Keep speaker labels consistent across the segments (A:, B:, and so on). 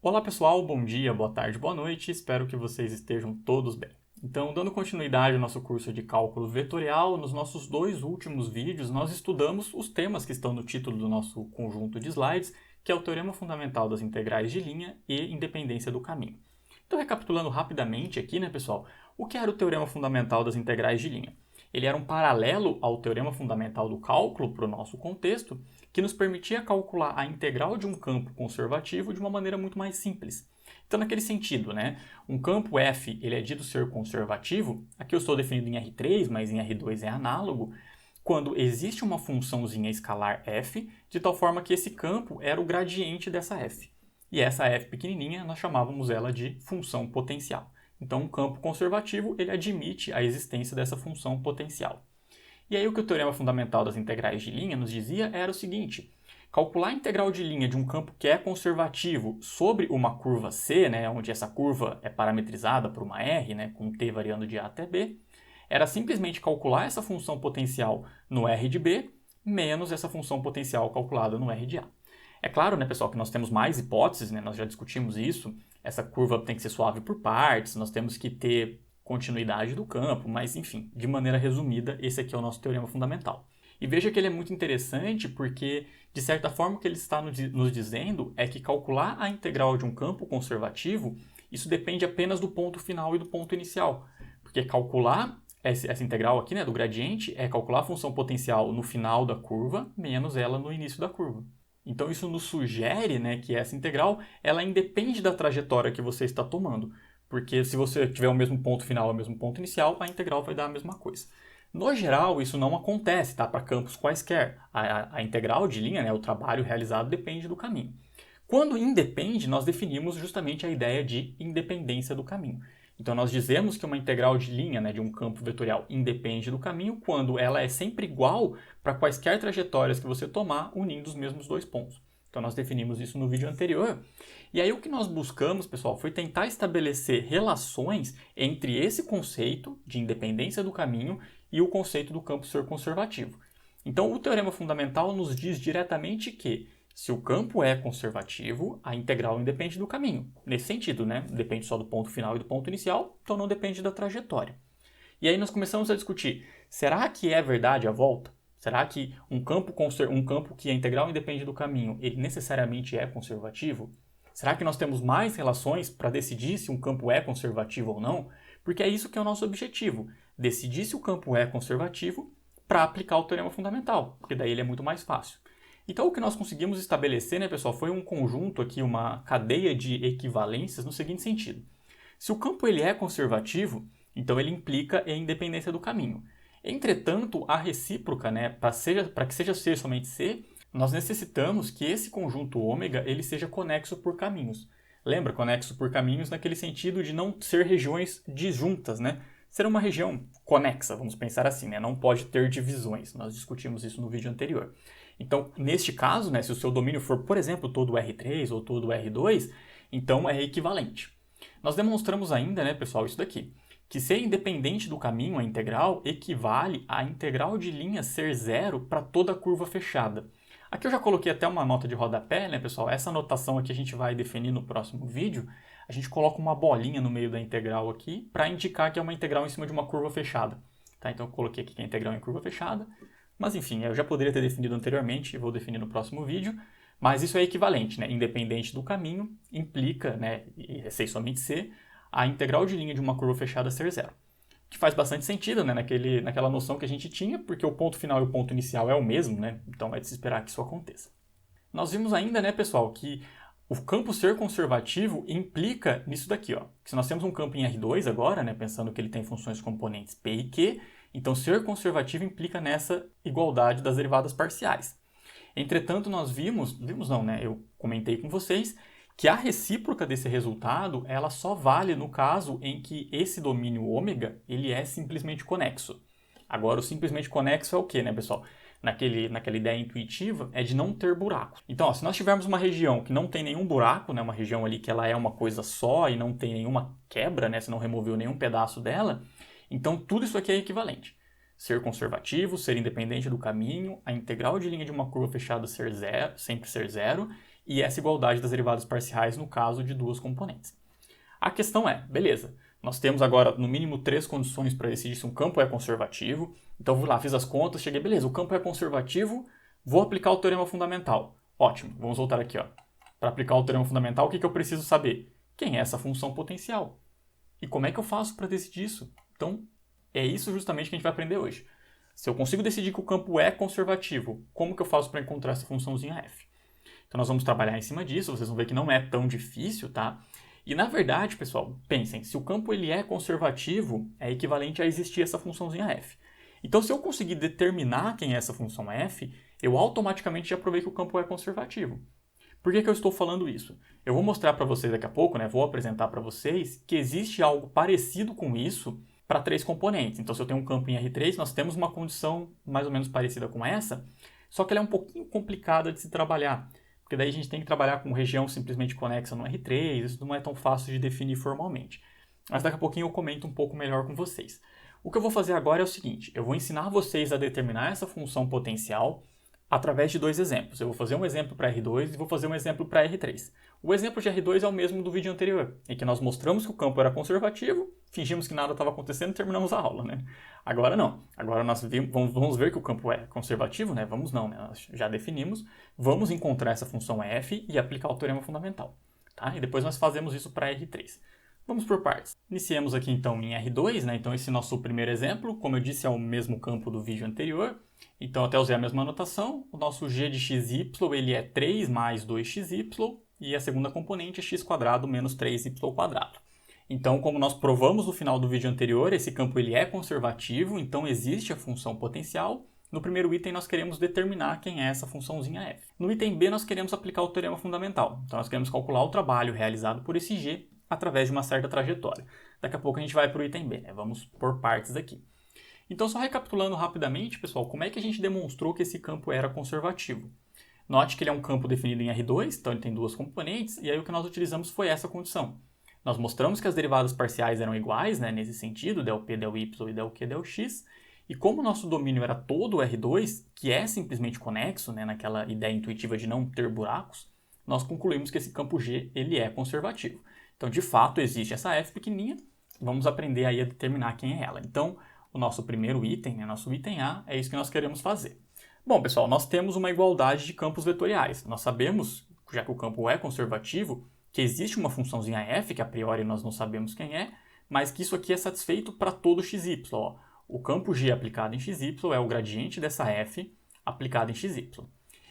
A: Olá pessoal, bom dia, boa tarde, boa noite, espero que vocês estejam todos bem. Então, dando continuidade ao nosso curso de cálculo vetorial, nos nossos dois últimos vídeos nós estudamos os temas que estão no título do nosso conjunto de slides, que é o Teorema Fundamental das Integrais de Linha e Independência do Caminho. Então, recapitulando rapidamente aqui, pessoal, o que era o Teorema Fundamental das Integrais de Linha? Ele era um paralelo ao Teorema Fundamental do Cálculo para o nosso contexto, que nos permitia calcular a integral de um campo conservativo de uma maneira muito mais simples. Então, naquele sentido, um campo f ele é dito ser conservativo, aqui eu estou definido em R3, mas em R2 é análogo, quando existe uma funçãozinha escalar f, de tal forma que esse campo era o gradiente dessa f. E essa f pequenininha, nós chamávamos ela de função potencial. Então, um campo conservativo, ele admite a existência dessa função potencial. E aí o que o Teorema Fundamental das Integrais de Linha nos dizia era o seguinte: calcular a integral de linha de um campo que é conservativo sobre uma curva C, onde essa curva é parametrizada por uma R, com t variando de A até B, era simplesmente calcular essa função potencial no R de B, menos essa função potencial calculada no R de A. É claro, pessoal, que nós temos mais hipóteses, nós já discutimos isso, essa curva tem que ser suave por partes, nós temos que ter continuidade do campo, mas enfim, de maneira resumida, esse aqui é o nosso teorema fundamental. E veja que ele é muito interessante porque, de certa forma, o que ele está nos dizendo é que calcular a integral de um campo conservativo, isso depende apenas do ponto final e do ponto inicial. Porque calcular essa integral aqui, do gradiente, é calcular a função potencial no final da curva, menos ela no início da curva. Então isso nos sugere que essa integral ela independe da trajetória que você está tomando. Porque se você tiver o mesmo ponto final e o mesmo ponto inicial, a integral vai dar a mesma coisa. No geral, isso não acontece para campos quaisquer. A integral de linha, o trabalho realizado, depende do caminho. Quando independe, nós definimos justamente a ideia de independência do caminho. Então, nós dizemos que uma integral de linha de um campo vetorial independe do caminho quando ela é sempre igual para quaisquer trajetórias que você tomar unindo os mesmos dois pontos. Então, nós definimos isso no vídeo anterior. E aí, o que nós buscamos, pessoal, foi tentar estabelecer relações entre esse conceito de independência do caminho e o conceito do campo ser conservativo. Então, o teorema fundamental nos diz diretamente que, se o campo é conservativo, a integral independe do caminho. Nesse sentido, depende só do ponto final e do ponto inicial, então não depende da trajetória. E aí nós começamos a discutir, será que é verdade a volta? Será que um campo que a integral independe do caminho, ele necessariamente é conservativo? Será que nós temos mais relações para decidir se um campo é conservativo ou não? Porque é isso que é o nosso objetivo, decidir se o campo é conservativo para aplicar o teorema fundamental, porque daí ele é muito mais fácil. Então, o que nós conseguimos estabelecer, pessoal, foi um conjunto aqui, uma cadeia de equivalências no seguinte sentido. Se o campo ele é conservativo, então ele implica em independência do caminho. Entretanto, a recíproca, para que seja C somente C, nós necessitamos que esse conjunto ômega ele seja conexo por caminhos. Lembra, conexo por caminhos naquele sentido de não ser regiões disjuntas, Ser uma região conexa, vamos pensar assim, Não pode ter divisões. Nós discutimos isso no vídeo anterior. Então, neste caso, se o seu domínio for, por exemplo, todo R3 ou todo R2, então é equivalente. Nós demonstramos ainda, pessoal, isso daqui, que ser independente do caminho, a integral, equivale à integral de linha ser zero para toda a curva fechada. Aqui eu já coloquei até uma nota de rodapé, pessoal? Essa notação aqui a gente vai definir no próximo vídeo. A gente coloca uma bolinha no meio da integral aqui para indicar que é uma integral em cima de uma curva fechada. Tá? Então eu coloquei aqui que é integral em curva fechada. Mas enfim, eu já poderia ter definido anteriormente, vou definir no próximo vídeo, mas isso é equivalente, independente do caminho, implica, e C somente C, a integral de linha de uma curva fechada ser zero. Que faz bastante sentido, naquela noção que a gente tinha, porque o ponto final e o ponto inicial é o mesmo, então é de se esperar que isso aconteça. Nós vimos ainda, pessoal, que o campo ser conservativo implica nisso daqui, que se nós temos um campo em R2 agora, pensando que ele tem funções componentes P e Q, então, ser conservativo implica nessa igualdade das derivadas parciais. Entretanto, nós eu comentei com vocês que a recíproca desse resultado, ela só vale no caso em que esse domínio ômega, ele é simplesmente conexo. Agora, o simplesmente conexo é o quê, pessoal? Naquela ideia intuitiva, é de não ter buracos. Então, se nós tivermos uma região que não tem nenhum buraco, uma região ali que ela é uma coisa só e não tem nenhuma quebra, se não removeu nenhum pedaço dela, então, tudo isso aqui é equivalente. Ser conservativo, ser independente do caminho, a integral de linha de uma curva fechada ser zero, sempre ser zero, e essa igualdade das derivadas parciais no caso de duas componentes. A questão é, beleza, nós temos agora no mínimo 3 condições para decidir se um campo é conservativo. Então vou lá, fiz as contas, cheguei, beleza, o campo é conservativo, vou aplicar o teorema fundamental. Ótimo, vamos voltar aqui, ó. Para aplicar o teorema fundamental, o que eu preciso saber? Quem é essa função potencial? E como é que eu faço para decidir isso? Então, é isso justamente que a gente vai aprender hoje. Se eu consigo decidir que o campo é conservativo, como que eu faço para encontrar essa funçãozinha f? Então nós vamos trabalhar em cima disso, vocês vão ver que não é tão difícil, tá? E na verdade, pessoal, pensem, se o campo ele é conservativo, é equivalente a existir essa funçãozinha f. Então se eu conseguir determinar quem é essa função f, eu automaticamente já provei que o campo é conservativo. Por que eu estou falando isso? Eu vou mostrar para vocês daqui a pouco, né? Vou apresentar para vocês que existe algo parecido com isso para 3 componentes. Então se eu tenho um campo em R3, nós temos uma condição mais ou menos parecida com essa, só que ela é um pouquinho complicada de se trabalhar. Porque daí a gente tem que trabalhar com região simplesmente conexa no R3, isso não é tão fácil de definir formalmente. Mas daqui a pouquinho eu comento um pouco melhor com vocês. O que eu vou fazer agora é o seguinte, eu vou ensinar vocês a determinar essa função potencial através de 2 exemplos. Eu vou fazer um exemplo para R2 e vou fazer um exemplo para R3. O exemplo de R2 é o mesmo do vídeo anterior, em que nós mostramos que o campo era conservativo, fingimos que nada estava acontecendo e terminamos a aula, né? Agora não. Agora nós vamos ver que o campo é conservativo, né? Vamos não, né? Nós já definimos. Vamos encontrar essa função f e aplicar o teorema fundamental, tá? E depois nós fazemos isso para R3. Vamos por partes. Iniciemos aqui então em R2, né? Então esse nosso primeiro exemplo, como eu disse, é o mesmo campo do vídeo anterior. Então até usei a mesma anotação. O nosso g de xy ele é 3 mais 2xy e a segunda componente é x² menos 3y². Então, como nós provamos no final do vídeo anterior, esse campo ele é conservativo, então existe a função potencial. No primeiro item nós queremos determinar quem é essa funçãozinha f. No item B nós queremos aplicar o teorema fundamental. Então nós queremos calcular o trabalho realizado por esse g através de uma certa trajetória. Daqui a pouco a gente vai para o item B, né? Vamos por partes aqui. Então, só recapitulando rapidamente, pessoal, como é que a gente demonstrou que esse campo era conservativo? Note que ele é um campo definido em R2, então ele tem 2 componentes, e aí o que nós utilizamos foi essa condição. Nós mostramos que as derivadas parciais eram iguais, né, nesse sentido, del_p, del_y e del_q, del_x, e como o nosso domínio era todo R2, que é simplesmente conexo, né, naquela ideia intuitiva de não ter buracos, nós concluímos que esse campo G ele é conservativo. Então, de fato, existe essa f pequenininha, vamos aprender aí a determinar quem é ela. Então, o nosso primeiro item, né, nosso item A, é isso que nós queremos fazer. Bom, pessoal, nós temos uma igualdade de campos vetoriais. Nós sabemos, já que o campo é conservativo, que existe uma funçãozinha f, que a priori nós não sabemos quem é, mas que isso aqui é satisfeito para todo xy. Ó. O campo G aplicado em xy é o gradiente dessa f aplicado em xy.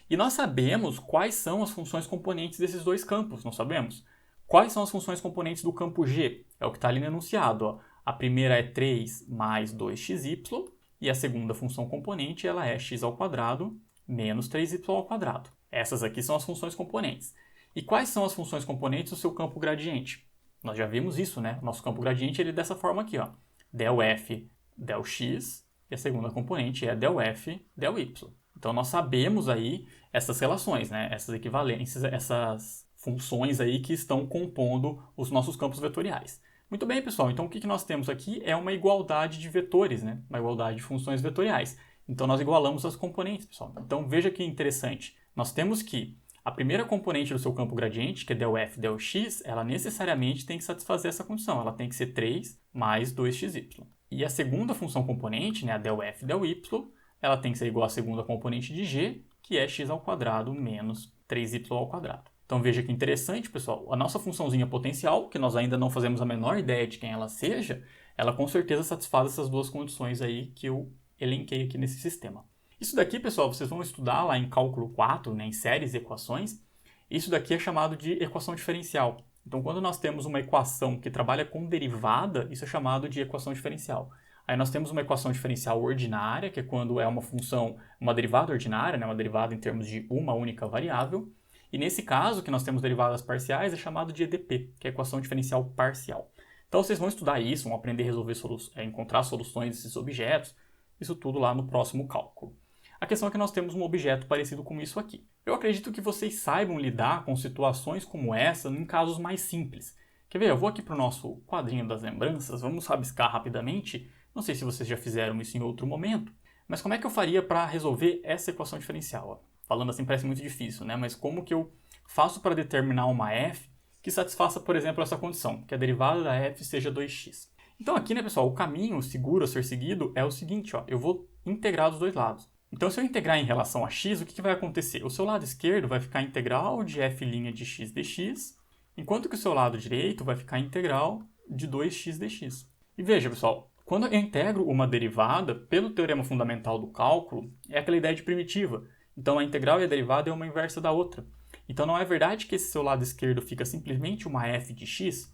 A: E nós sabemos quais são as funções componentes desses 2 campos, não sabemos? Quais são as funções componentes do campo G? É o que está ali no enunciado, ó. A primeira é 3 mais 2xy e a segunda função componente ela é x² menos 3y². Essas aqui são as funções componentes. E quais são as funções componentes do seu campo gradiente? Nós já vimos isso, né? Nosso campo gradiente ele é dessa forma aqui, ó. Del f, del x e a segunda componente é del f, del y. Então nós sabemos aí essas relações, né? Essas equivalências, essas funções aí que estão compondo os nossos campos vetoriais. Muito bem, pessoal. Então, o que nós temos aqui é uma igualdade de vetores, né? Uma igualdade de funções vetoriais. Então, nós igualamos as componentes, pessoal. Então, veja que interessante. Nós temos que a primeira componente do seu campo gradiente, que é del f, del x, ela necessariamente tem que satisfazer essa condição. Ela tem que ser 3 mais 2xy. E a segunda função componente, né, a del f, del y, ela tem que ser igual à segunda componente de g, que é x² menos 3y². Então veja que interessante, pessoal, a nossa funçãozinha potencial, que nós ainda não fazemos a menor ideia de quem ela seja, ela com certeza satisfaz essas 2 condições aí que eu elenquei aqui nesse sistema. Isso daqui, pessoal, vocês vão estudar lá em cálculo 4, né, em séries e equações. Isso daqui é chamado de equação diferencial. Então quando nós temos uma equação que trabalha com derivada, isso é chamado de equação diferencial. Aí nós temos uma equação diferencial ordinária, que é quando é uma função, uma derivada ordinária, né, uma derivada em termos de uma única variável. E nesse caso, que nós temos derivadas parciais, é chamado de EDP, que é a equação diferencial parcial. Então vocês vão estudar isso, vão aprender a resolver encontrar soluções desses objetos, isso tudo lá no próximo cálculo. A questão é que nós temos um objeto parecido com isso aqui. Eu acredito que vocês saibam lidar com situações como essa em casos mais simples. Quer ver? Eu vou aqui para o nosso quadrinho das lembranças, vamos rabiscar rapidamente. Não sei se vocês já fizeram isso em outro momento, mas como é que eu faria para resolver essa equação diferencial? Falando assim parece muito difícil, né? Mas como que eu faço para determinar uma f que satisfaça, por exemplo, essa condição, que a derivada da f seja 2x? Então aqui, né, pessoal, o caminho seguro a ser seguido é o seguinte, ó, eu vou integrar dos dois lados. Então se eu integrar em relação a x, o que vai acontecer? O seu lado esquerdo vai ficar integral de f' de x dx, enquanto que o seu lado direito vai ficar integral de 2x dx. E veja, pessoal, quando eu integro uma derivada, pelo teorema fundamental do cálculo, é aquela ideia de primitiva. Então a integral e a derivada é uma inversa da outra. Então não é verdade que esse seu lado esquerdo fica simplesmente uma f de x?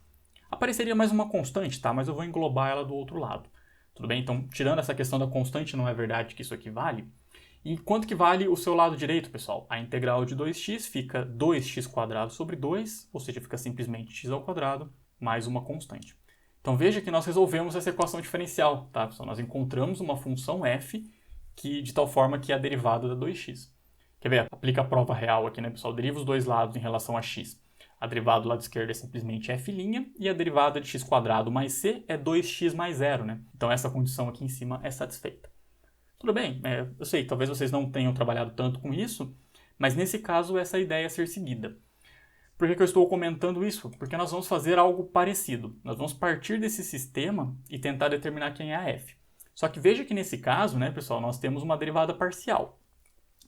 A: Apareceria mais uma constante, tá? Mas eu vou englobar ela do outro lado. Tudo bem? Então, tirando essa questão da constante, não é verdade que isso aqui vale? E quanto que vale o seu lado direito, pessoal? A integral de 2x fica 2x² sobre 2, ou seja, fica simplesmente x² mais uma constante. Então veja que nós resolvemos essa equação diferencial, tá, pessoal? Nós encontramos uma função f que, de tal forma que é a derivada da 2x. Quer ver? Aplica a prova real aqui, né, pessoal? Deriva os dois lados em relação a x. A derivada do lado esquerdo é simplesmente f' e a derivada de x² mais c é 2x mais 0, né? Então essa condição aqui em cima é satisfeita. Tudo bem, eu sei, talvez vocês não tenham trabalhado tanto com isso, mas nesse caso essa é a ideia a ser seguida. Por que eu estou comentando isso? Porque nós vamos fazer algo parecido. Nós vamos partir desse sistema e tentar determinar quem é a f. Só que veja que nesse caso, né, pessoal, nós temos uma derivada parcial.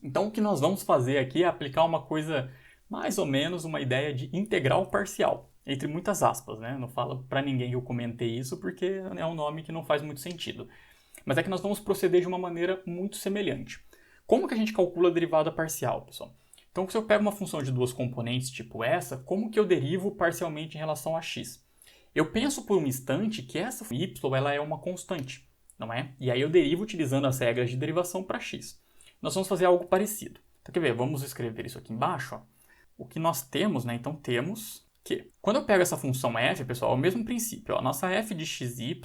A: Então o que nós vamos fazer aqui é aplicar uma coisa, mais ou menos uma ideia de integral parcial, entre muitas aspas, né? Não fala para ninguém que eu comentei isso porque é um nome que não faz muito sentido. Mas é que nós vamos proceder de uma maneira muito semelhante. Como que a gente calcula a derivada parcial, pessoal? Então, se eu pego uma função de duas componentes tipo essa, como que eu derivo parcialmente em relação a x? Eu penso por um instante que essa y ela é uma constante, não é? E aí eu derivo utilizando as regras de derivação para x. Nós vamos fazer algo parecido. Então, quer ver? Vamos escrever isso aqui embaixo. Ó. O que nós temos, né? Então, temos que... Quando eu pego essa função f, pessoal, é o mesmo princípio. Ó. A nossa f de xy,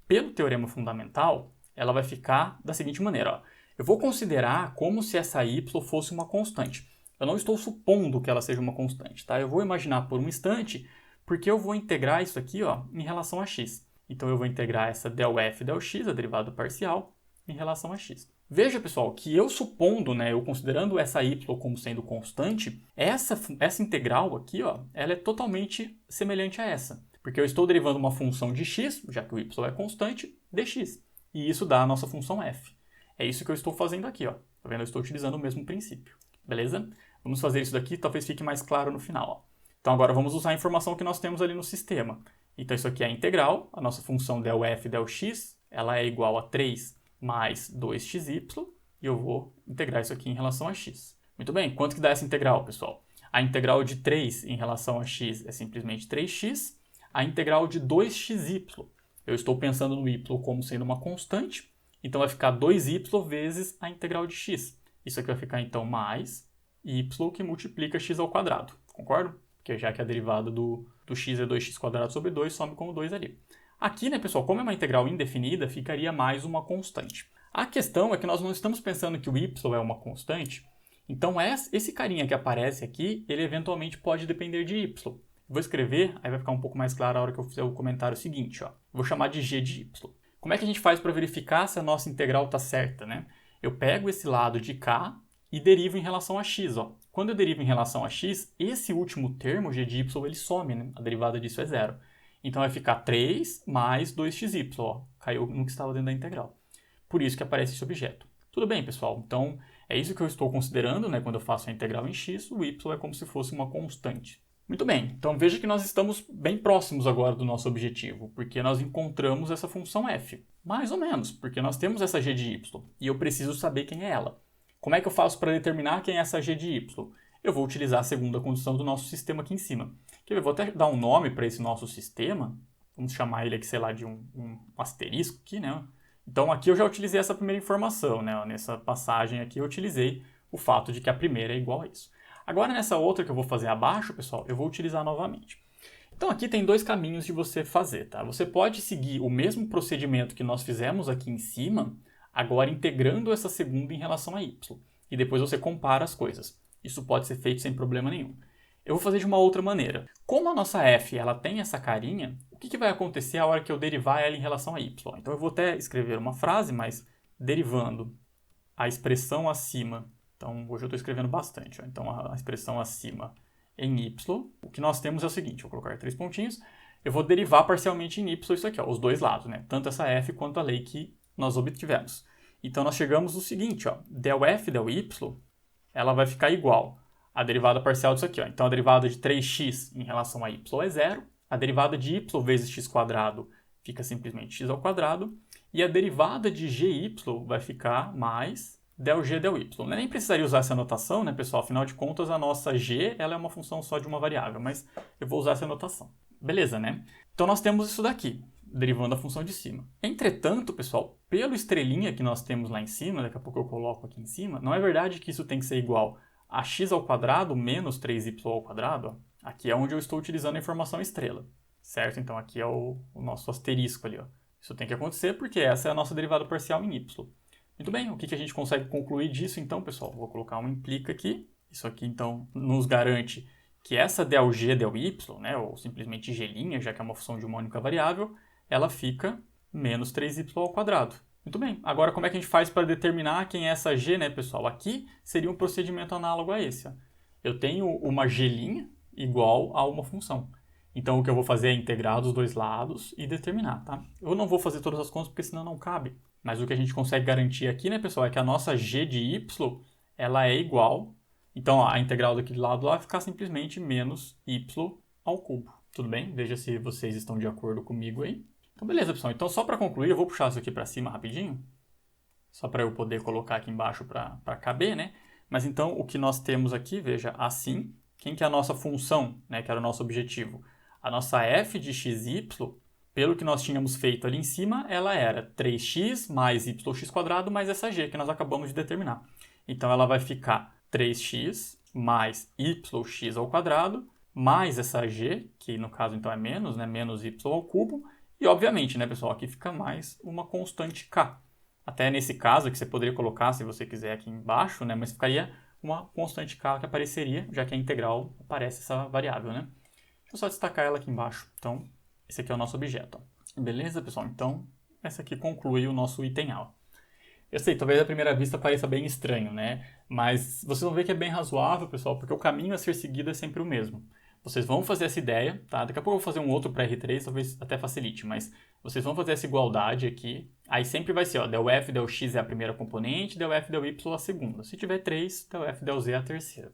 A: pelo teorema fundamental, ela vai ficar da seguinte maneira. Ó. Eu vou considerar como se essa y fosse uma constante. Eu não estou supondo que ela seja uma constante, tá? Eu vou imaginar por um instante, porque eu vou integrar isso aqui, ó, em relação a x. Então, eu vou integrar essa ΔF ΔX, a derivada parcial, em relação a x. Veja, pessoal, que eu supondo, né, eu considerando essa y como sendo constante, essa integral aqui, ó, ela é totalmente semelhante a essa. Porque eu estou derivando uma função de x, já que o y é constante, dx. E isso dá a nossa função f. É isso que eu estou fazendo aqui, ó. Tá vendo? Eu estou utilizando o mesmo princípio. Beleza? Vamos fazer isso daqui, talvez fique mais claro no final, ó. Então agora vamos usar a informação que nós temos ali no sistema. Então isso aqui é a integral, a nossa função ΔF ΔX, ela é igual a 3 mais 2xy, e eu vou integrar isso aqui em relação a x. Muito bem, quanto que dá essa integral, pessoal? A integral de 3 em relação a x é simplesmente 3x, a integral de 2xy, eu estou pensando no y como sendo uma constante, então vai ficar 2y vezes a integral de x. Isso aqui vai ficar então mais y que multiplica x ao quadrado, concordo? Porque já que a derivada do x é 2x² sobre 2, some com o 2 ali. Aqui, né, pessoal, como é uma integral indefinida, ficaria mais uma constante. A questão é que nós não estamos pensando que o y é uma constante, então esse carinha que aparece aqui, ele eventualmente pode depender de y. Vou escrever, aí vai ficar um pouco mais claro a hora que eu fizer o comentário seguinte, ó. Vou chamar de g de y. Como é que a gente faz para verificar se a nossa integral está certa, né? Eu pego esse lado de cá e derivo em relação a x, ó. Quando eu derivo em relação a x, esse último termo, g de y, ele some, né? A derivada disso é zero. Então vai ficar 3 mais 2xy, ó. Caiu no que estava dentro da integral. Por isso que aparece esse objeto. Tudo bem, pessoal? Então é isso que eu estou considerando, né? Quando eu faço a integral em x, o y é como se fosse uma constante. Muito bem, então veja que nós estamos bem próximos agora do nosso objetivo, porque nós encontramos essa função f. Mais ou menos, porque nós temos essa g de y, e eu preciso saber quem é ela. Como é que eu faço para determinar quem é essa g de y? Eu vou utilizar a segunda condição do nosso sistema aqui em cima. Eu vou até dar um nome para esse nosso sistema, vamos chamar ele aqui, sei lá, de um asterisco aqui, né? Então aqui eu já utilizei essa primeira informação, né? Nessa passagem aqui eu utilizei o fato de que a primeira é igual a isso. Agora, nessa outra que eu vou fazer abaixo, pessoal, eu vou utilizar novamente. Então, aqui tem dois caminhos de você fazer, tá? Você pode seguir o mesmo procedimento que nós fizemos aqui em cima, agora integrando essa segunda em relação a y. E depois você compara as coisas. Isso pode ser feito sem problema nenhum. Eu vou fazer de uma outra maneira. Como a nossa f ela tem essa carinha, o que vai acontecer a hora que eu derivar ela em relação a y? Então, eu vou até escrever uma frase, mas derivando a expressão acima Então, hoje eu estou escrevendo bastante. Ó. Então, a expressão acima em y, o que nós temos é o seguinte, vou colocar 3 pontinhos, eu vou derivar parcialmente em y isso aqui, ó, os dois lados, né? Tanto essa f quanto a lei que nós obtivemos. Então, nós chegamos no seguinte, ó, del f del y, ela vai ficar igual à derivada parcial disso aqui. Ó. Então, a derivada de 3x em relação a y é zero, a derivada de y vezes x quadrado fica simplesmente x ao quadrado, e a derivada de gy vai ficar mais del g del y. Eu nem precisaria usar essa notação, né, pessoal? Afinal de contas, a nossa g ela é uma função só de uma variável, mas eu vou usar essa notação. Beleza, né? Então, nós temos isso daqui, derivando a função de cima. Entretanto, pessoal, pelo estrelinha que nós temos lá em cima, daqui a pouco eu coloco aqui em cima, não é verdade que isso tem que ser igual a x ao quadrado menos 3y ao quadrado? Ó. Aqui é onde eu estou utilizando a informação estrela, certo? Então, aqui é o nosso asterisco ali, ó. Isso tem que acontecer porque essa é a nossa derivada parcial em y. Muito bem, o que a gente consegue concluir disso então, pessoal? Vou colocar um implica aqui. Isso aqui, então, nos garante que essa del g del y, né, ou simplesmente g', já que é uma função de uma única variável, ela fica menos 3y ao quadrado. Muito bem, agora como é que a gente faz para determinar quem é essa g, né, pessoal? Aqui seria um procedimento análogo a esse. Ó. Eu tenho uma g' igual a uma função. Então, o que eu vou fazer é integrar dos dois lados e determinar, tá? Eu não vou fazer todas as contas porque senão não cabe. Mas o que a gente consegue garantir aqui, né, pessoal, é que a nossa g de y, ela é igual. Então, ó, a integral daquele lado lá vai ficar simplesmente menos y ao cubo. Tudo bem? Veja se vocês estão de acordo comigo aí. Então, beleza, pessoal. Então, só para concluir, eu vou puxar isso aqui para cima rapidinho. Só para eu poder colocar aqui embaixo para caber, né? Mas, então, o que nós temos aqui, veja, assim. Quem que é a nossa função, né, que era o nosso objetivo? A nossa f de xy, pelo que nós tínhamos feito ali em cima, ela era 3x mais yx² mais essa g que nós acabamos de determinar. Então, ela vai ficar 3x mais yx ao quadrado mais essa g, que no caso então é menos, né, menos y ao cubo. E obviamente, né, pessoal, aqui fica mais uma constante k. Até nesse caso, que você poderia colocar, se você quiser, aqui embaixo, né, mas ficaria uma constante k que apareceria, já que a integral aparece essa variável, né? Deixa eu só destacar ela aqui embaixo. Então, esse aqui é o nosso objeto. Ó. Beleza, pessoal? Então, essa aqui conclui o nosso item A. Eu sei, talvez à primeira vista pareça bem estranho, né? Mas vocês vão ver que é bem razoável, pessoal, porque o caminho a ser seguido é sempre o mesmo. Vocês vão fazer essa ideia, tá? Daqui a pouco eu vou fazer um outro para R3, talvez até facilite, mas vocês vão fazer essa igualdade aqui. Aí sempre vai ser, ó, del f del x é a primeira componente, del f del y a segunda. Se tiver 3, del f del z é a terceira.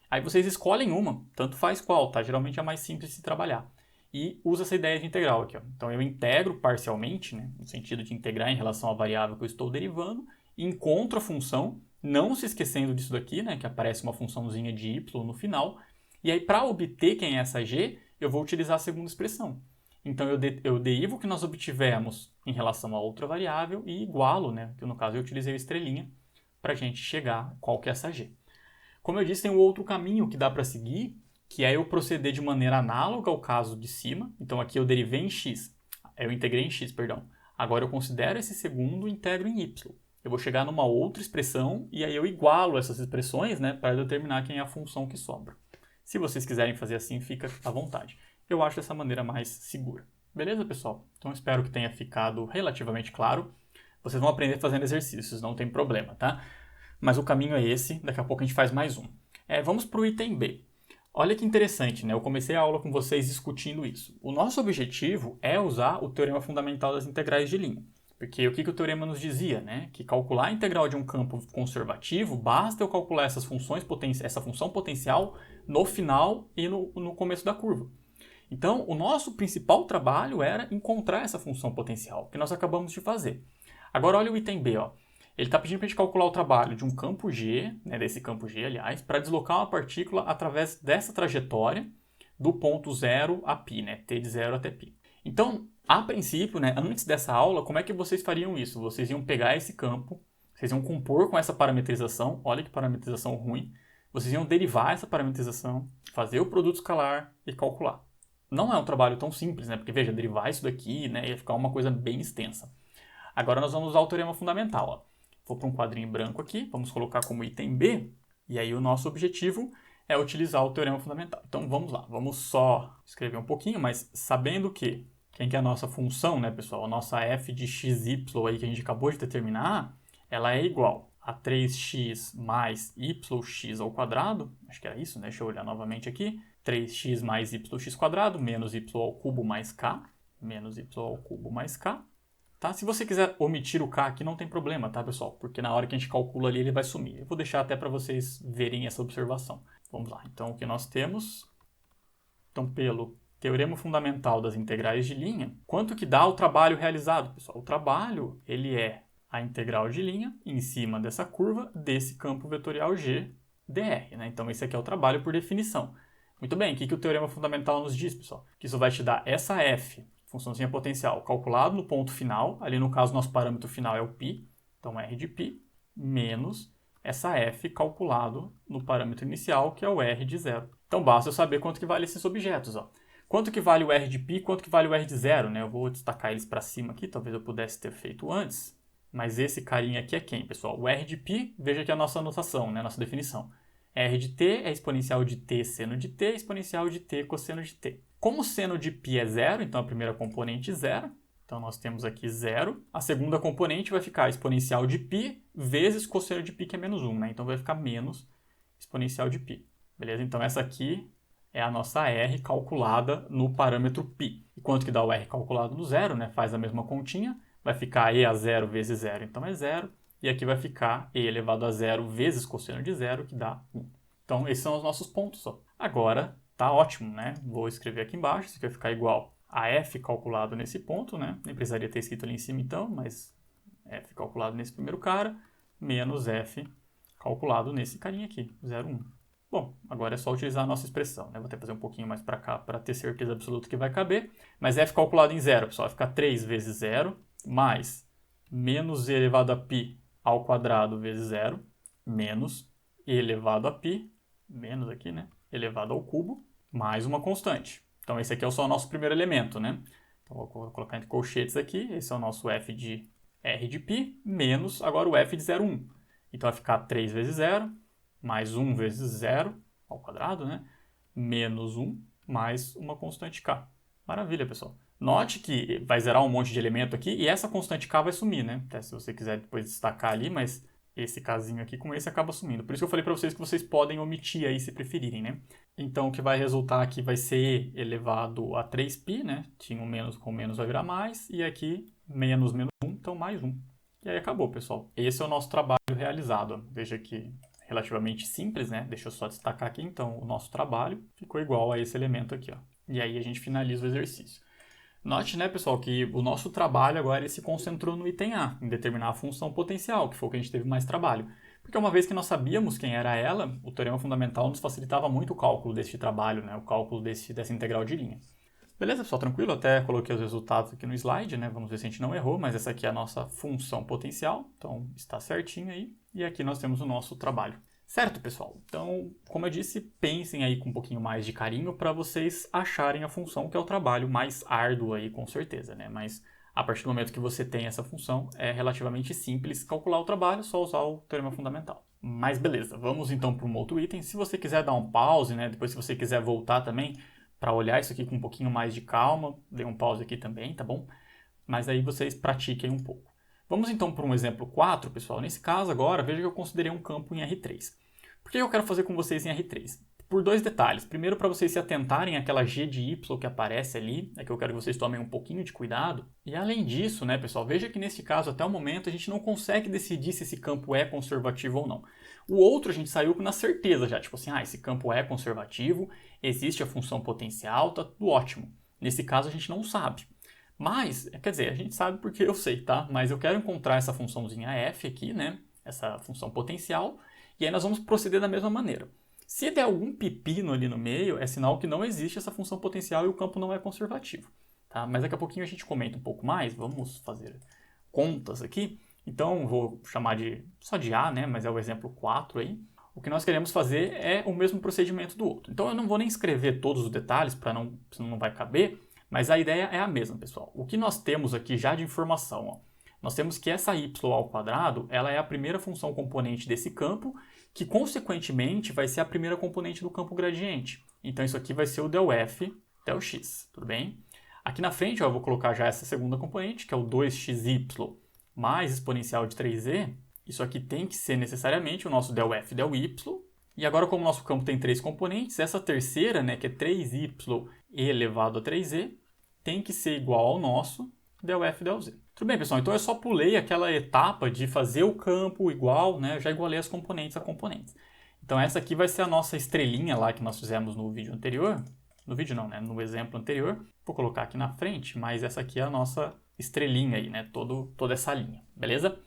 A: Aí vocês escolhem uma, tanto faz qual, tá? Geralmente é mais simples de se trabalhar. E usa essa ideia de integral aqui, ó. Então eu integro parcialmente, né, no sentido de integrar em relação à variável que eu estou derivando, encontro a função, não se esquecendo disso daqui, né, que aparece uma funçãozinha de y no final. E aí, para obter quem é essa g, eu vou utilizar a segunda expressão. Então, eu derivo o que nós obtivemos em relação a outra variável e igualo, né? Que no caso eu utilizei a estrelinha para a gente chegar a qual que é essa g. Como eu disse, tem um outro caminho que dá para seguir, que é eu proceder de maneira análoga ao caso de cima. Então, aqui eu derivei em x, eu integrei em x, perdão. Agora eu considero esse segundo e integro em y. Eu vou chegar numa outra expressão e aí eu igualo essas expressões, né, para determinar quem é a função que sobra. Se vocês quiserem fazer assim, fica à vontade. Eu acho essa maneira mais segura. Beleza, pessoal? Então, espero que tenha ficado relativamente claro. Vocês vão aprender fazendo exercícios, não tem problema, tá? Mas o caminho é esse, daqui a pouco a gente faz mais um. Vamos para o item B. Olha que interessante, né? Eu comecei a aula com vocês discutindo isso. O nosso objetivo é usar o teorema fundamental das integrais de linha. Porque o que o teorema nos dizia, né? Que calcular a integral de um campo conservativo, basta eu calcular essa função potencial no final e no começo da curva. Então, o nosso principal trabalho era encontrar essa função potencial, que nós acabamos de fazer. Agora, olha o item B, ó. Ele está pedindo para a gente calcular o trabalho de um campo G, né, desse campo G, aliás, para deslocar uma partícula através dessa trajetória do ponto 0 a π, né, t de 0 até π. Então, a princípio, né, antes dessa aula, como é que vocês fariam isso? Vocês iam pegar esse campo, vocês iam compor com essa parametrização, olha que parametrização ruim, vocês iam derivar essa parametrização, fazer o produto escalar e calcular. Não é um trabalho tão simples, né, porque veja, derivar isso daqui, né, ia ficar uma coisa bem extensa. Agora nós vamos usar o teorema fundamental, ó. Vou para um quadrinho branco aqui, vamos colocar como item B, e aí o nosso objetivo é utilizar o teorema fundamental. Então vamos lá, vamos só escrever um pouquinho, mas sabendo que quem que é a nossa função, né, pessoal? A nossa f de xy aí que a gente acabou de determinar, ela é igual a 3x mais yx ao quadrado, acho que era isso, né? Deixa eu olhar novamente aqui. 3x mais yx quadrado, menos y ao cubo mais k, menos y ao cubo mais k. Tá? Se você quiser omitir o k aqui, não tem problema, tá, pessoal? Porque na hora que a gente calcula ali, ele vai sumir. Eu vou deixar até para vocês verem essa observação. Vamos lá. Então, o que nós temos? Então, pelo teorema fundamental das integrais de linha, quanto que dá o trabalho realizado, pessoal? O trabalho, ele é a integral de linha em cima dessa curva desse campo vetorial G dr, né? Então, esse aqui é o trabalho por definição. Muito bem, o que o teorema fundamental nos diz, pessoal? Que isso vai te dar essa f, funçãozinha potencial, calculado no ponto final, ali no caso nosso parâmetro final é o π, então r de π, menos essa f calculado no parâmetro inicial, que é o r de zero. Então basta eu saber quanto que vale esses objetos, ó. Quanto que vale o r de π, quanto que vale o r de zero, né? Eu vou destacar eles para cima aqui, talvez eu pudesse ter feito antes, mas esse carinha aqui é quem, pessoal? O r de π, veja aqui a nossa anotação, né? Nossa definição. R de t é exponencial de t seno de t, exponencial de t cosseno de t. Como seno de π é zero, então a primeira componente é zero, então nós temos aqui zero. A segunda componente vai ficar exponencial de π vezes cosseno de π, que é menos 1, né? Então vai ficar menos exponencial de π. Beleza? Então essa aqui é a nossa r calculada no parâmetro π. E quanto que dá o r calculado no zero, né? Faz a mesma continha, vai ficar e a zero vezes zero, então é zero. E aqui vai ficar e elevado a zero vezes cosseno de zero, que dá 1. Então esses são os nossos pontos. Ó. Agora tá ótimo, né? Vou escrever aqui embaixo, isso aqui vai ficar igual a f calculado nesse ponto, né? Nem precisaria ter escrito ali em cima então, mas f calculado nesse primeiro cara, menos f calculado nesse carinha aqui, 0, 1. Bom, agora é só utilizar a nossa expressão, né? Vou até fazer um pouquinho mais para cá para ter certeza absoluta que vai caber. Mas f calculado em zero, pessoal, vai ficar 3 vezes 0, mais menos e elevado a π ao quadrado vezes 0, menos e elevado a π, menos aqui, né? Elevado ao cubo, mais uma constante. Então, esse aqui é só o nosso primeiro elemento, né? Então, vou colocar entre colchetes aqui. Esse é o nosso f de r de π, menos agora o f de 0, 1. Então, vai ficar 3 vezes 0, mais 1 vezes 0, ao quadrado, né? Menos 1, mais uma constante k. Maravilha, pessoal. Note que vai zerar um monte de elemento aqui e essa constante k vai sumir, né? Até se você quiser depois destacar ali, mas esse kzinho aqui com esse acaba sumindo. Por isso que eu falei para vocês que vocês podem omitir aí se preferirem, né? Então, o que vai resultar aqui vai ser e elevado a 3π, né? Tinha um menos com menos vai virar mais. E aqui, menos 1, então mais 1. E aí acabou, pessoal. Esse é o nosso trabalho realizado. Ó. Veja que relativamente simples, né? Deixa eu só destacar aqui, então, o nosso trabalho ficou igual a esse elemento aqui, ó. E aí a gente finaliza o exercício. Note, né, pessoal, que o nosso trabalho agora ele se concentrou no item A, em determinar a função potencial, que foi o que a gente teve mais trabalho. Porque uma vez que nós sabíamos quem era ela, o teorema fundamental nos facilitava muito o cálculo deste trabalho, né, o cálculo dessa integral de linha. Beleza, pessoal, tranquilo? Até coloquei os resultados aqui no slide, né? Vamos ver se a gente não errou, mas essa aqui é a nossa função potencial, então está certinho aí. E aqui nós temos o nosso trabalho. Certo, pessoal? Então, como eu disse, pensem aí com um pouquinho mais de carinho para vocês acharem a função, que é o trabalho mais árduo aí, com certeza, né? Mas a partir do momento que você tem essa função, é relativamente simples calcular o trabalho, só usar o teorema fundamental. Mas beleza, vamos então para um outro item. Se você quiser dar um pause, né? Depois se você quiser voltar também para olhar isso aqui com um pouquinho mais de calma, dê um pause aqui também, tá bom? Mas aí vocês pratiquem um pouco. Vamos então para um exemplo 4, pessoal. Nesse caso agora, veja que eu considerei um campo em R3. Por que eu quero fazer com vocês em R3? Por dois detalhes. Primeiro, para vocês se atentarem àquela g de y que aparece ali, é que eu quero que vocês tomem um pouquinho de cuidado. E além disso, né, pessoal, veja que nesse caso, até o momento, a gente não consegue decidir se esse campo é conservativo ou não. O outro a gente saiu na certeza já, tipo assim, esse campo é conservativo, existe a função potencial, tá tudo ótimo. Nesse caso a gente não sabe. Mas, quer dizer, a gente sabe porque eu sei, tá? Mas eu quero encontrar essa funçãozinha f aqui, né? Essa função potencial. E aí nós vamos proceder da mesma maneira. Se der algum pepino ali no meio, é sinal que não existe essa função potencial e o campo não é conservativo. Tá? Mas daqui a pouquinho a gente comenta um pouco mais, vamos fazer contas aqui. Então, vou chamar só de A, né? Mas é o exemplo 4 aí. O que nós queremos fazer é o mesmo procedimento do outro. Então, eu não vou nem escrever todos os detalhes, senão não vai caber, mas a ideia é a mesma, pessoal. O que nós temos aqui já de informação, ó, nós temos que essa y ao quadrado, ela é a primeira função componente desse campo, que consequentemente vai ser a primeira componente do campo gradiente. Então isso aqui vai ser o del f, del x, tudo bem? Aqui na frente eu vou colocar já essa segunda componente, que é o 2xy mais exponencial de 3e. isso aqui tem que ser necessariamente o nosso ∇f ∇y. E agora, como o nosso campo tem 3 componentes, essa terceira, né, que é 3y elevado a 3z, tem que ser igual ao nosso ∇f ∇z. Tudo bem, pessoal? Então eu só pulei aquela etapa de fazer o campo igual, né? Eu já igualei as componentes a componentes. Então essa aqui vai ser a nossa estrelinha lá que nós fizemos no vídeo anterior. No vídeo não, né? No exemplo anterior. Vou colocar aqui na frente, mas essa aqui é a nossa estrelinha aí, né? Toda essa linha, beleza?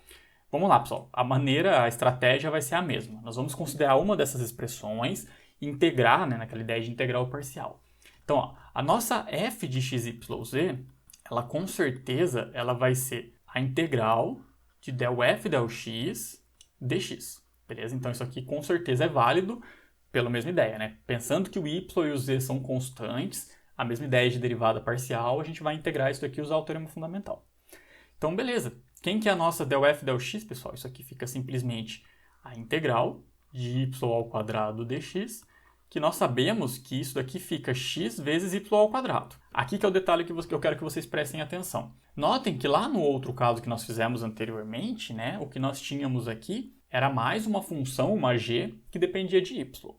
A: Vamos lá, pessoal. A estratégia vai ser a mesma. Nós vamos considerar uma dessas expressões e integrar, né? Naquela ideia de integral parcial. Então, ó, a nossa f de x, y, z, ela com certeza ela vai ser a integral de ∇f ∇x dx. Beleza? Então isso aqui com certeza é válido pela mesma ideia, né? Pensando que o y e o z são constantes, a mesma ideia de derivada parcial, a gente vai integrar isso aqui e usar o teorema fundamental. Então, beleza. Quem que é a nossa ∇f ∇x, pessoal? Isso aqui fica simplesmente a integral de y ao quadrado dx, que nós sabemos que isso daqui fica x vezes y ao quadrado. Aqui que é o detalhe que eu quero que vocês prestem atenção. Notem que lá no outro caso que nós fizemos anteriormente, né, o que nós tínhamos aqui era mais uma função, uma g, que dependia de y.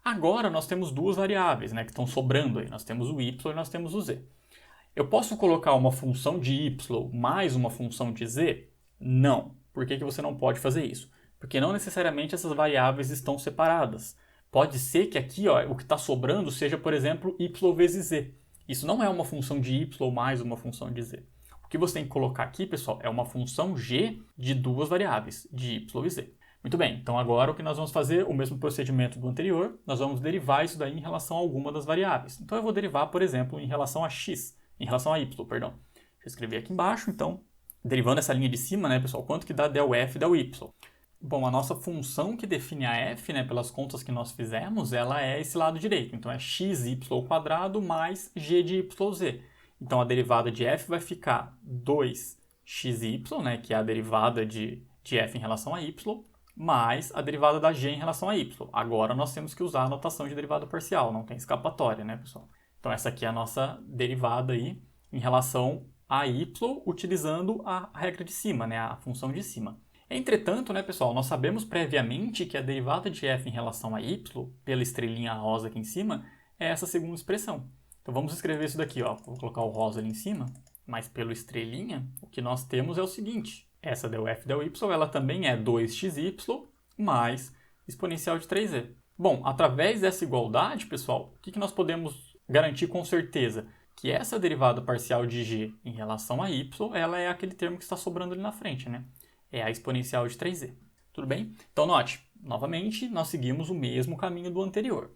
A: Agora nós temos duas variáveis, né, que estão sobrando aí. Nós temos o y e nós temos o z. Eu posso colocar uma função de y mais uma função de z? Não. Por que você não pode fazer isso? Porque não necessariamente essas variáveis estão separadas. Pode ser que aqui ó, o que está sobrando seja, por exemplo, y vezes z. Isso não é uma função de y mais uma função de z. O que você tem que colocar aqui, pessoal, é uma função g de duas variáveis, de y e z. Muito bem, então agora o que nós vamos fazer, o mesmo procedimento do anterior, nós vamos derivar isso daí em relação a alguma das variáveis. Então eu vou derivar, por exemplo, em relação a x, em relação a y, perdão. Deixa eu escrever aqui embaixo, então, derivando essa linha de cima, né, pessoal, quanto que dá ∇f ∇y? Bom, a nossa função que define a f, né, pelas contas que nós fizemos, ela é esse lado direito. Então, é xy ao quadrado mais g de yz. Então, a derivada de f vai ficar 2xy, né, que é a derivada de f em relação a y, mais a derivada da g em relação a y. Agora, nós temos que usar a notação de derivada parcial, não tem escapatória, né, pessoal? Então, essa aqui é a nossa derivada aí em relação a y, utilizando a regra de cima, né, a função de cima. Entretanto, né, pessoal, nós sabemos previamente que a derivada de f em relação a y, pela estrelinha rosa aqui em cima, é essa segunda expressão. Então vamos escrever isso daqui, ó. Vou colocar o rosa ali em cima, mas pelo estrelinha, o que nós temos é o seguinte. Essa ∇f ∇y, ela também é 2xy mais exponencial de 3z. Bom, através dessa igualdade, pessoal, o que nós podemos garantir com certeza? Que essa derivada parcial de g em relação a y, ela é aquele termo que está sobrando ali na frente, né? É a exponencial de 3z. Tudo bem? Então, note, novamente, nós seguimos o mesmo caminho do anterior.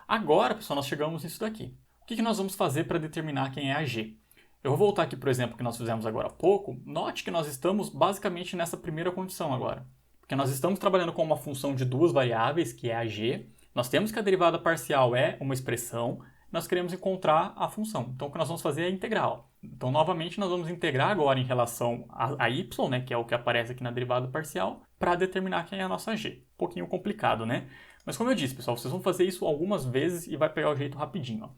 A: Agora, pessoal, nós chegamos nisso daqui. O que nós vamos fazer para determinar quem é a g? Eu vou voltar aqui, por exemplo, que nós fizemos agora há pouco. Note que nós estamos basicamente nessa primeira condição agora. Porque nós estamos trabalhando com uma função de duas variáveis, que é a g. Nós temos que a derivada parcial é uma expressão. Nós queremos encontrar a função. Então, o que nós vamos fazer é a integral. Então, novamente, nós vamos integrar agora em relação a y, né, que é o que aparece aqui na derivada parcial, para determinar quem é a nossa g. Um pouquinho complicado, né? Mas como eu disse, pessoal, vocês vão fazer isso algumas vezes e vai pegar o jeito rapidinho. Ó.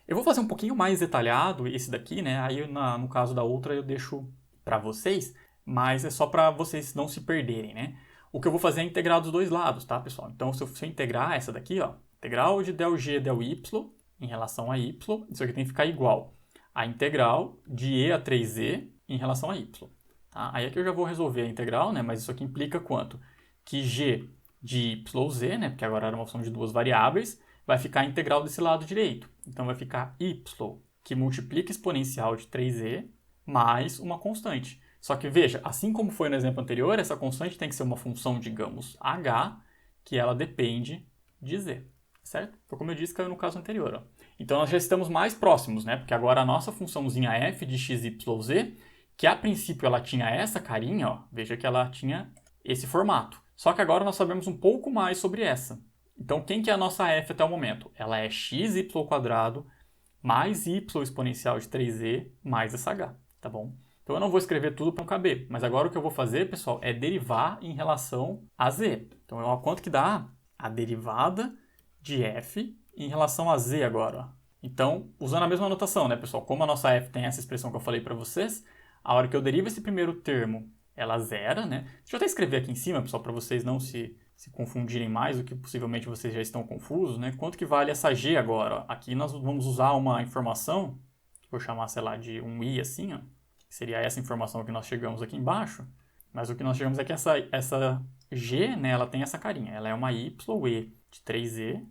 A: Eu vou fazer um pouquinho mais detalhado esse daqui, né? Aí, no caso da outra, eu deixo para vocês, mas é só para vocês não se perderem, né? O que eu vou fazer é integrar dos dois lados, tá, pessoal? Então, se eu integrar essa daqui, ó, integral de ∇g ∇y em relação a y, isso aqui tem que ficar igual a integral de e a 3z em relação a y. Tá? Aí aqui eu já vou resolver a integral, né? Mas isso aqui implica quanto? Que g de yz, né? Porque agora era uma função de duas variáveis, vai ficar a integral desse lado direito. Então vai ficar y, que multiplica exponencial de 3z, mais uma constante. Só que veja, assim como foi no exemplo anterior, essa constante tem que ser uma função, digamos, h, que ela depende de z. Certo? Foi como eu disse, caiu no caso anterior. Ó. Então, nós já estamos mais próximos, né? Porque agora a nossa funçãozinha f de x, y, z, que a princípio ela tinha essa carinha, ó, veja que ela tinha esse formato. Só que agora nós sabemos um pouco mais sobre essa. Então, quem que é a nossa f até o momento? Ela é xy ao quadrado mais y exponencial de 3z mais essa h, tá bom? Então, eu não vou escrever tudo para não caber. Mas agora o que eu vou fazer, pessoal, é derivar em relação a z. Então, ó, quanto que dá? A derivada de f em relação a z agora. Ó. Então, usando a mesma notação, né, pessoal? Como a nossa f tem essa expressão que eu falei para vocês, a hora que eu derivo esse primeiro termo ela zera, né? Deixa eu até escrever aqui em cima, pessoal, para vocês não se confundirem mais, o que possivelmente vocês já estão confusos, né? Quanto que vale essa G agora? Ó? Aqui nós vamos usar uma informação, vou chamar, sei lá, de um I assim, ó, que seria essa informação que nós chegamos aqui embaixo, mas o que nós chegamos é que essa G, né, ela tem essa carinha, ela é uma YE de 3E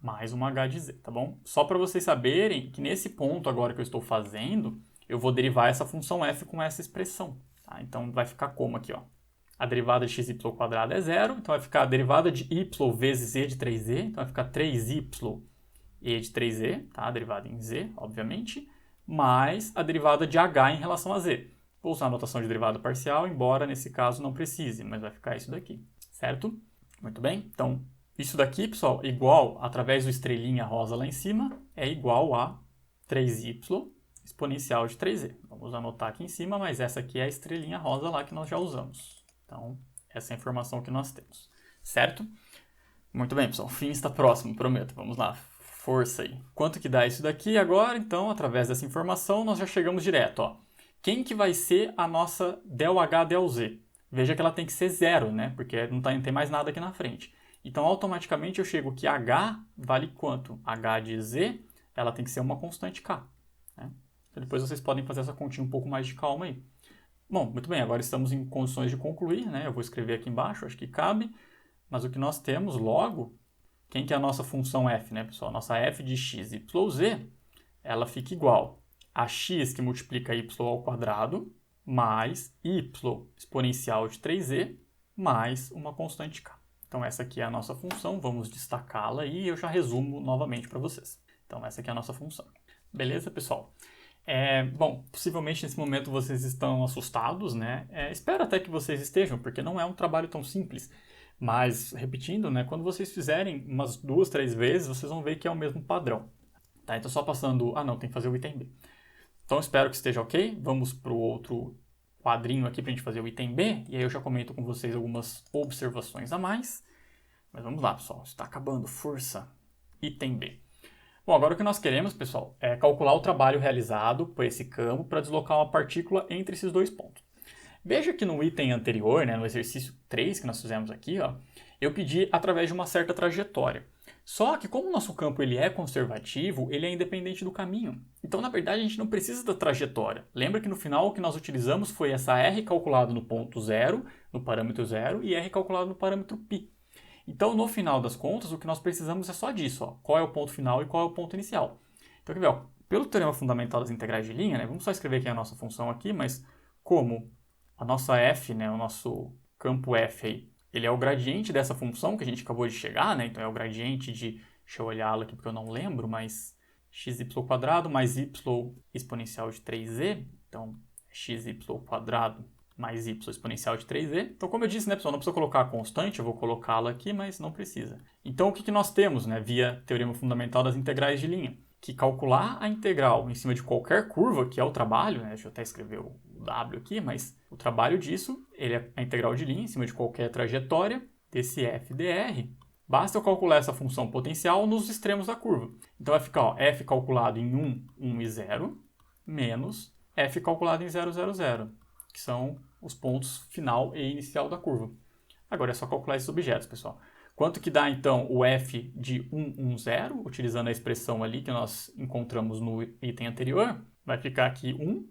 A: mais uma H de Z, tá bom? Só para vocês saberem que nesse ponto agora que eu estou fazendo, eu vou derivar essa função f com essa expressão, tá? Então vai ficar como aqui, ó. A derivada de xy² é zero, então vai ficar a derivada de y vezes e de 3e, então vai ficar 3y e de 3e, tá? A derivada em z, obviamente, mais a derivada de h em relação a z. Vou usar a notação de derivada parcial, embora nesse caso não precise, mas vai ficar isso daqui, certo? Muito bem, então isso daqui, pessoal, igual, através do estrelinha rosa lá em cima, é igual a 3y exponencial de 3e. Vamos anotar aqui em cima, mas essa aqui é a estrelinha rosa lá que nós já usamos. Então, essa é a informação que nós temos, certo? Muito bem, pessoal, o fim está próximo, prometo. Vamos lá, força aí. Quanto que dá isso daqui agora? Então, através dessa informação, nós já chegamos direto, ó. Quem que vai ser a nossa ΔH, ΔZ? Veja que ela tem que ser zero, né? Porque não tem mais nada aqui na frente. Então, automaticamente eu chego que H vale quanto? H de Z, ela tem que ser uma constante K, né? Então, depois vocês podem fazer essa continha um pouco mais de calma aí. Bom, muito bem, agora estamos em condições de concluir, né? Eu vou escrever aqui embaixo, acho que cabe. Mas o que nós temos logo, quem que é a nossa função f, né, pessoal? Nossa f de x, y, z, ela fica igual a x que multiplica y ao quadrado, mais y exponencial de 3e, mais uma constante k. Então essa aqui é a nossa função, vamos destacá-la e eu já resumo novamente para vocês. Então essa aqui é a nossa função. Beleza, pessoal? Bom, possivelmente nesse momento vocês estão assustados, né? Espero até que vocês estejam, porque não é um trabalho tão simples. Mas, repetindo, né? Quando vocês fizerem umas 2, 3 vezes, vocês vão ver que é o mesmo padrão. Tá? Então, só passando... Ah, não, tem que fazer o item B. Então, espero que esteja ok. Vamos para o outro quadrinho aqui para a gente fazer o item B. E aí eu já comento com vocês algumas observações a mais. Mas vamos lá, pessoal. Está acabando. Força. Item B. Bom, agora o que nós queremos, pessoal, é calcular o trabalho realizado por esse campo para deslocar uma partícula entre esses dois pontos. Veja que no item anterior, né, no exercício 3 que nós fizemos aqui, ó, eu pedi através de uma certa trajetória. Só que como o nosso campo ele é conservativo, ele é independente do caminho. Então, na verdade, a gente não precisa da trajetória. Lembra que no final o que nós utilizamos foi essa R calculada no ponto 0, no parâmetro 0, e R calculada no parâmetro π. Então, no final das contas, o que nós precisamos é só disso, ó, qual é o ponto final e qual é o ponto inicial. Então, quer ver, ó, pelo teorema fundamental das integrais de linha, né, vamos só escrever aqui a nossa função aqui, mas como a nossa f, né, o nosso campo f aí, ele é o gradiente dessa função que a gente acabou de chegar, né, então é o gradiente de, deixa eu olhá-lo aqui porque eu não lembro, mas xy² mais y exponencial de 3e, então xy² mais y exponencial de 3e. Então, como eu disse, né, pessoal, não precisa colocar a constante, eu vou colocá-la aqui, mas não precisa. Então, o que nós temos, né, via teorema fundamental das integrais de linha? Que calcular a integral em cima de qualquer curva, que é o trabalho, né, deixa eu até escrever o W aqui, mas o trabalho disso, ele é a integral de linha em cima de qualquer trajetória desse f dr. Basta eu calcular essa função potencial nos extremos da curva. Então, vai ficar, ó, f calculado em 1, 1 e 0, menos f calculado em 0, 0, 0. Que são os pontos final e inicial da curva. Agora é só calcular esses objetos, pessoal. Quanto que dá, então, o f de 1, 1, 0, utilizando a expressão ali que nós encontramos no item anterior? Vai ficar aqui 1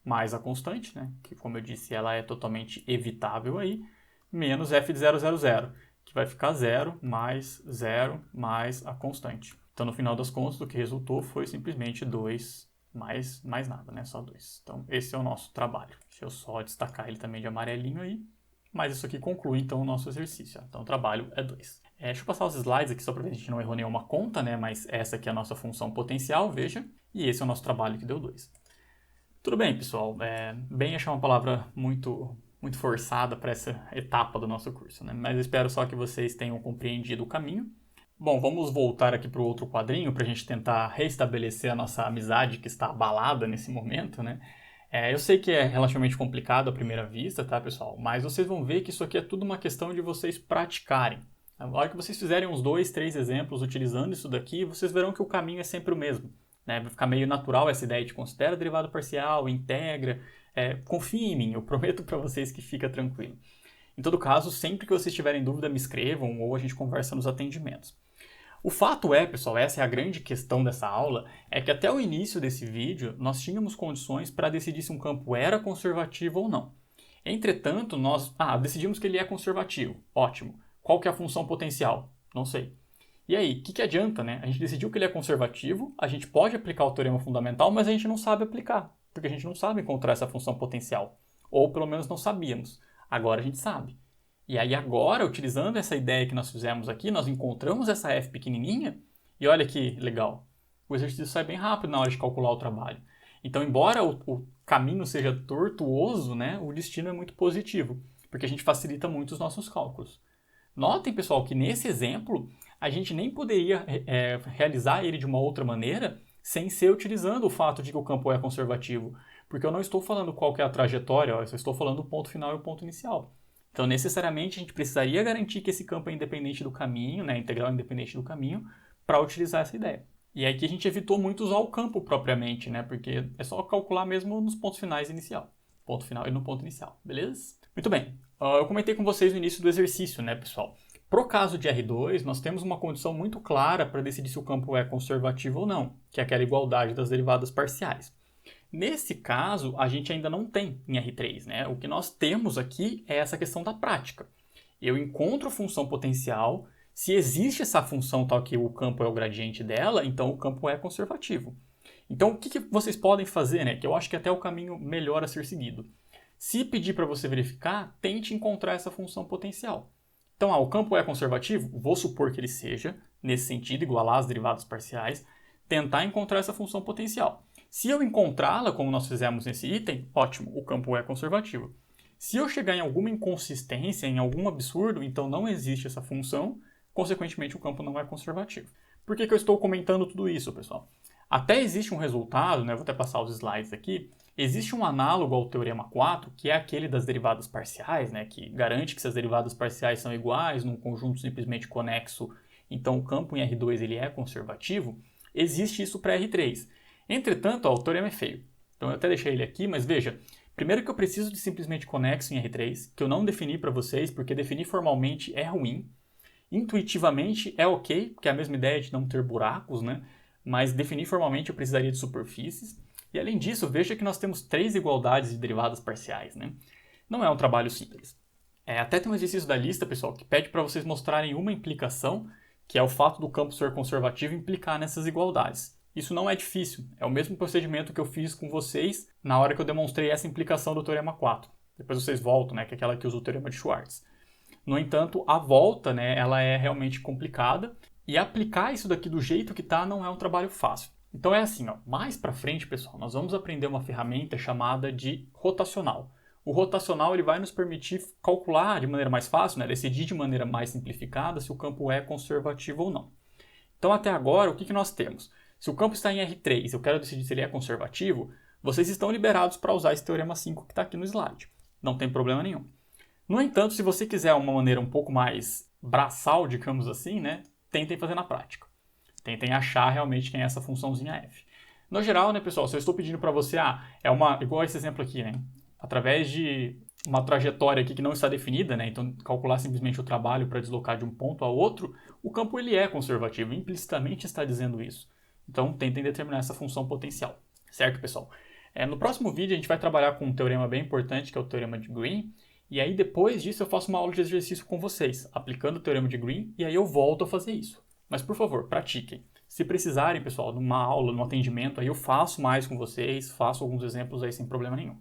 A: mais a constante, né? Que, como eu disse, ela é totalmente evitável aí, menos f de 0, 0, 0, que vai ficar 0 mais a constante. Então, no final das contas, o que resultou foi simplesmente 2 mais nada, né? Só 2. Então, esse é o nosso trabalho. Deixa eu só destacar ele também de amarelinho aí. Mas isso aqui conclui, então, o nosso exercício. Então, o trabalho é 2. Deixa eu passar os slides aqui só para ver se a gente não errou nenhuma conta, né? Mas essa aqui é a nossa função potencial, veja. E esse é o nosso trabalho que deu 2. Tudo bem, pessoal. Bem achar uma palavra muito forçada para essa etapa do nosso curso, né? Mas eu espero só que vocês tenham compreendido o caminho. Bom, vamos voltar aqui para o outro quadrinho para a gente tentar restabelecer a nossa amizade que está abalada nesse momento, né? Eu sei que é relativamente complicado à primeira vista, tá, pessoal? Mas vocês vão ver que isso aqui é tudo uma questão de vocês praticarem. Na hora que vocês fizerem uns 2, 3 exemplos utilizando isso daqui, vocês verão que o caminho é sempre o mesmo, né? Vai ficar meio natural essa ideia de considera derivada parcial, integra, confiem em mim, eu prometo para vocês que fica tranquilo. Em todo caso, sempre que vocês tiverem dúvida, me escrevam ou a gente conversa nos atendimentos. O fato é, pessoal, essa é a grande questão dessa aula, é que até o início desse vídeo nós tínhamos condições para decidir se um campo era conservativo ou não. Entretanto, nós decidimos que ele é conservativo. Ótimo. Qual que é a função potencial? Não sei. E aí, o que adianta, né? A gente decidiu que ele é conservativo, a gente pode aplicar o teorema fundamental, mas a gente não sabe aplicar, porque a gente não sabe encontrar essa função potencial. Ou pelo menos não sabíamos. Agora a gente sabe. E aí agora, utilizando essa ideia que nós fizemos aqui, nós encontramos essa f pequenininha, e olha que legal. O exercício sai bem rápido na hora de calcular o trabalho. Então, embora o caminho seja tortuoso, né, o destino é muito positivo, porque a gente facilita muito os nossos cálculos. Notem, pessoal, que nesse exemplo, a gente nem poderia realizar ele de uma outra maneira sem ser utilizando o fato de que o campo é conservativo, porque eu não estou falando qual que é a trajetória, eu só estou falando o ponto final e o ponto inicial. Então, necessariamente, a gente precisaria garantir que esse campo é independente do caminho, né, integral independente do caminho, para utilizar essa ideia. E aí que a gente evitou muito usar o campo propriamente, né, porque é só calcular mesmo nos pontos finais inicial. Ponto final e no ponto inicial, beleza? Muito bem. Eu comentei com vocês no início do exercício, né, pessoal? Pro caso de R2, nós temos uma condição muito clara para decidir se o campo é conservativo ou não, que é aquela igualdade das derivadas parciais. Nesse caso, a gente ainda não tem em R3, né? O que nós temos aqui é essa questão da prática. Eu encontro a função potencial, se existe essa função tal que o campo é o gradiente dela, então o campo é conservativo. Então, o que vocês podem fazer, né? Que eu acho que até é o caminho melhor a ser seguido. Se pedir para você verificar, tente encontrar essa função potencial. Então, o campo é conservativo? Vou supor que ele seja, nesse sentido, igualar as derivadas parciais, tentar encontrar essa função potencial. Se eu encontrá-la, como nós fizemos nesse item, ótimo, o campo é conservativo. Se eu chegar em alguma inconsistência, em algum absurdo, então não existe essa função, consequentemente o campo não é conservativo. Por que eu estou comentando tudo isso, pessoal? Até existe um resultado, né, vou até passar os slides aqui, existe um análogo ao Teorema 4, que é aquele das derivadas parciais, né, que garante que se as derivadas parciais são iguais num conjunto simplesmente conexo, então o campo em R2 ele é conservativo. Existe isso para R3. Entretanto, o teorema é feio. Então eu até deixei ele aqui, mas veja, primeiro que eu preciso de simplesmente conexo em R3, que eu não defini para vocês, porque definir formalmente é ruim. Intuitivamente é ok, porque é a mesma ideia de não ter buracos, né? Mas definir formalmente eu precisaria de superfícies. E além disso, veja que nós temos 3 igualdades de derivadas parciais, né? Não é um trabalho simples. Até tem um exercício da lista, pessoal, que pede para vocês mostrarem uma implicação, que é o fato do campo ser conservativo implicar nessas igualdades. Isso não é difícil, é o mesmo procedimento que eu fiz com vocês na hora que eu demonstrei essa implicação do Teorema 4. Depois vocês voltam, né, que é aquela que usa o Teorema de Schwartz. No entanto, a volta, né, ela é realmente complicada, e aplicar isso daqui do jeito que está não é um trabalho fácil. Então é assim, ó, mais para frente, pessoal, nós vamos aprender uma ferramenta chamada de rotacional. O rotacional ele vai nos permitir calcular de maneira mais fácil, né, decidir de maneira mais simplificada se o campo é conservativo ou não. Então até agora, o que nós temos? Se o campo está em R3 e eu quero decidir se ele é conservativo, vocês estão liberados para usar esse Teorema 5 que está aqui no slide. Não tem problema nenhum. No entanto, se você quiser uma maneira um pouco mais braçal, digamos assim, né, tentem fazer na prática. Tentem achar realmente quem é essa funçãozinha f. No geral, né, pessoal, se eu estou pedindo para você, igual esse exemplo aqui, né, através de uma trajetória aqui que não está definida, né, então calcular simplesmente o trabalho para deslocar de um ponto a outro, o campo ele é conservativo, implicitamente está dizendo isso. Então, tentem determinar essa função potencial. Certo, pessoal? No próximo vídeo, a gente vai trabalhar com um teorema bem importante, que é o Teorema de Green. E aí, depois disso, eu faço uma aula de exercício com vocês, aplicando o Teorema de Green, e aí eu volto a fazer isso. Mas, por favor, pratiquem. Se precisarem, pessoal, numa aula, num atendimento, aí eu faço mais com vocês, faço alguns exemplos aí sem problema nenhum.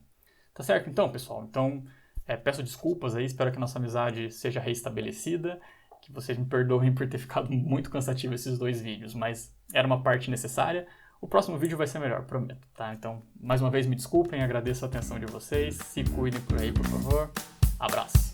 A: Tá certo, então, pessoal? Então, peço desculpas aí, espero que a nossa amizade seja reestabelecida, que vocês me perdoem por ter ficado muito cansativo esses 2 vídeos, mas era uma parte necessária. O próximo vídeo vai ser melhor, prometo, tá? Então, mais uma vez, me desculpem, agradeço a atenção de vocês, se cuidem por aí, por favor. Abraço!